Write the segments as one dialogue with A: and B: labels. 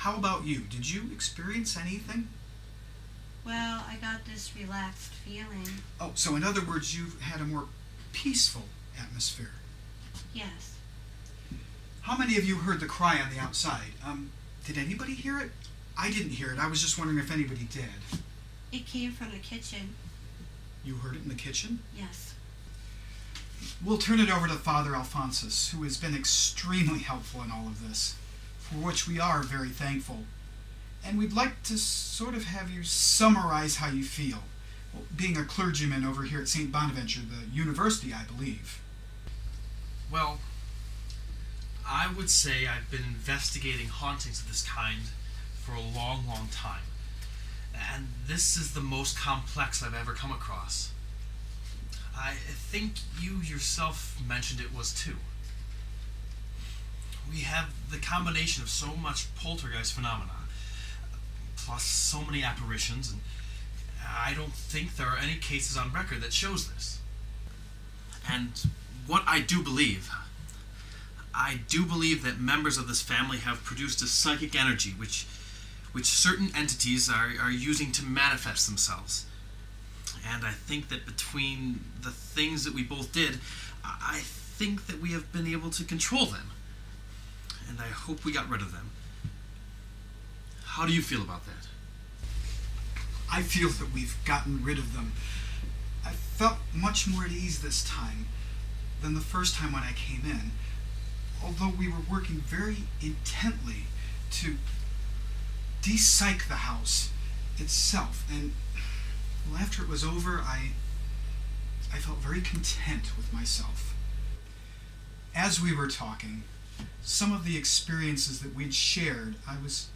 A: How about you? Did you experience anything?
B: Well, I got this relaxed feeling.
A: Oh, so in other words, you had a more peaceful atmosphere.
B: Yes.
A: How many of you heard the cry on the outside? Did anybody hear it? I didn't hear it. I was just wondering if anybody did.
B: It came from the kitchen.
A: You heard it in the kitchen?
B: Yes.
A: We'll turn it over to Father Alphonsus, who has been extremely helpful in all of this, for which we are very thankful. And we'd like to sort of have you summarize how you feel, well, being a clergyman over here at St. Bonaventure, the university, I believe.
C: Well, I would say I've been investigating hauntings of this kind for a long, long time. And this is the most complex I've ever come across. I think you yourself mentioned it was too. We have the combination of so much poltergeist phenomena, plus so many apparitions, and I don't think there are any cases on record that shows this. And what I do believe that members of this family have produced a psychic energy which certain entities are using to manifest themselves. And I think that between the things that we both did, I think that we have been able to control them. And I hope we got rid of them. How do you feel about that?
A: I feel that we've gotten rid of them. I felt much more at ease this time than the first time when I came in, although we were working very intently to de-psych the house itself. And well, after it was over, I felt very content with myself. As we were talking, some of the experiences that we'd shared, I was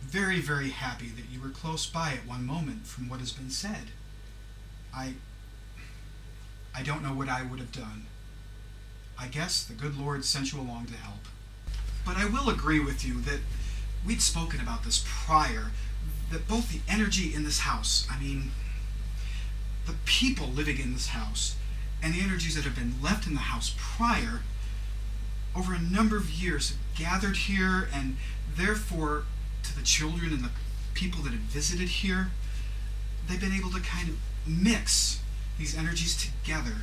A: very, very happy that you were close by at one moment from what has been said. I don't know what I would have done. I guess the good Lord sent you along to help. But I will agree with you that we'd spoken about this prior, that both the energy in this house, the people living in this house, and the energies that have been left in the house prior, over a number of years have gathered here, and therefore to the children and the people that have visited here, they've been able to kind of mix these energies together,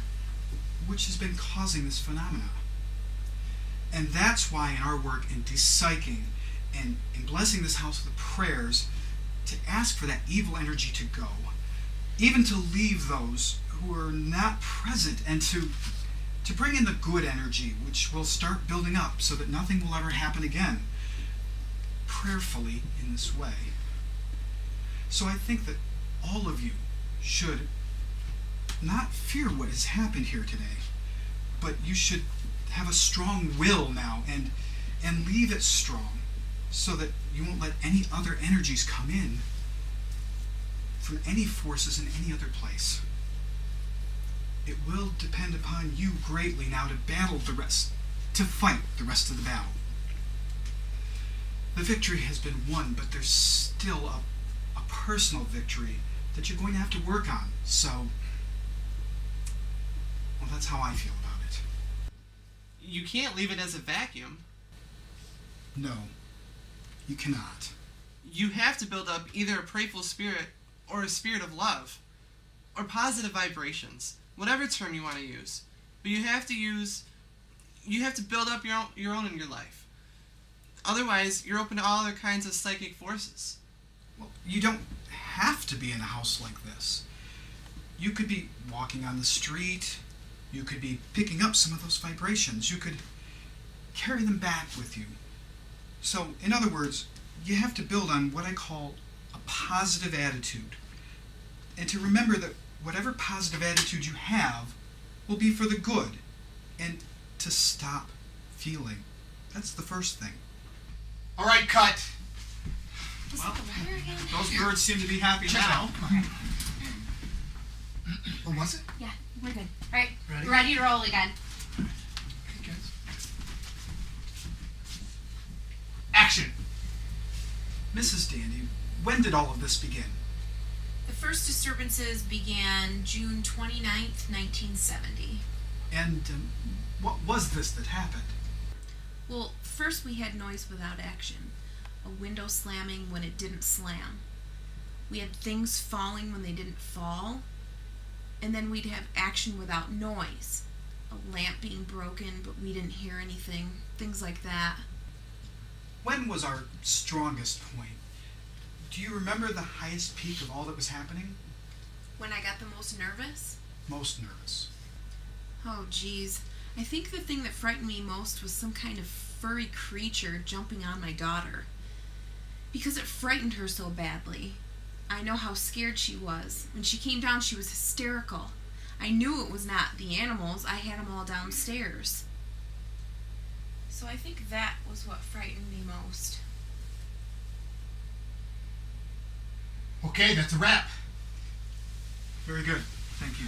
A: which has been causing this phenomena. And that's why in our work in de-psyching and in blessing this house with prayers, to ask for that evil energy to go, even to leave those who are not present, and to bring in the good energy, which will start building up so that nothing will ever happen again, prayerfully in this way. So I think that all of you should not fear what has happened here today, but you should have a strong will now and leave it strong so that you won't let any other energies come in from any forces in any other place. It will depend upon you greatly now to fight the rest of the battle. The victory has been won, but there's still a personal victory that you're going to have to work on. So, well, that's how I feel about it.
D: You can't leave it as a vacuum.
A: No, you cannot.
D: You have to build up either a prayerful spirit or a spirit of love, or positive vibrations, whatever term you want to use. But you have to build up your own in your life. Otherwise, you're open to all other kinds of psychic forces.
A: Well, you don't have to be in a house like this. You could be walking on the street. You could be picking up some of those vibrations. You could carry them back with you. So, in other words, you have to build on what I call a positive attitude. And to remember that whatever positive attitude you have will be for the good. And to stop feeling. That's the first thing. All right, cut.
E: Well,
A: Those birds seem to be happy now.
E: What was it?
F: Yeah, we're good. All right,
E: Ready?
F: ready to roll again.
E: Okay, guys.
A: Action! Mrs. Dandy, when did all of this begin?
G: The first disturbances began June 29th, 1970.
A: And what was this that happened?
G: Well, first we had noise without action. A window slamming when it didn't slam. We had things falling when they didn't fall. And then we'd have action without noise. A lamp being broken, but we didn't hear anything. Things like that.
A: When was our strongest point? Do you remember the highest peak of all that was happening?
G: When I got the most nervous?
A: Most nervous.
G: Oh, geez. I think the thing that frightened me most was some kind of furry creature jumping on my daughter. Because it frightened her so badly. I know how scared she was. When she came down, she was hysterical. I knew it was not the animals. I had them all downstairs. So I think that was what frightened me most.
E: Okay, that's a wrap.
A: Very good. Thank you.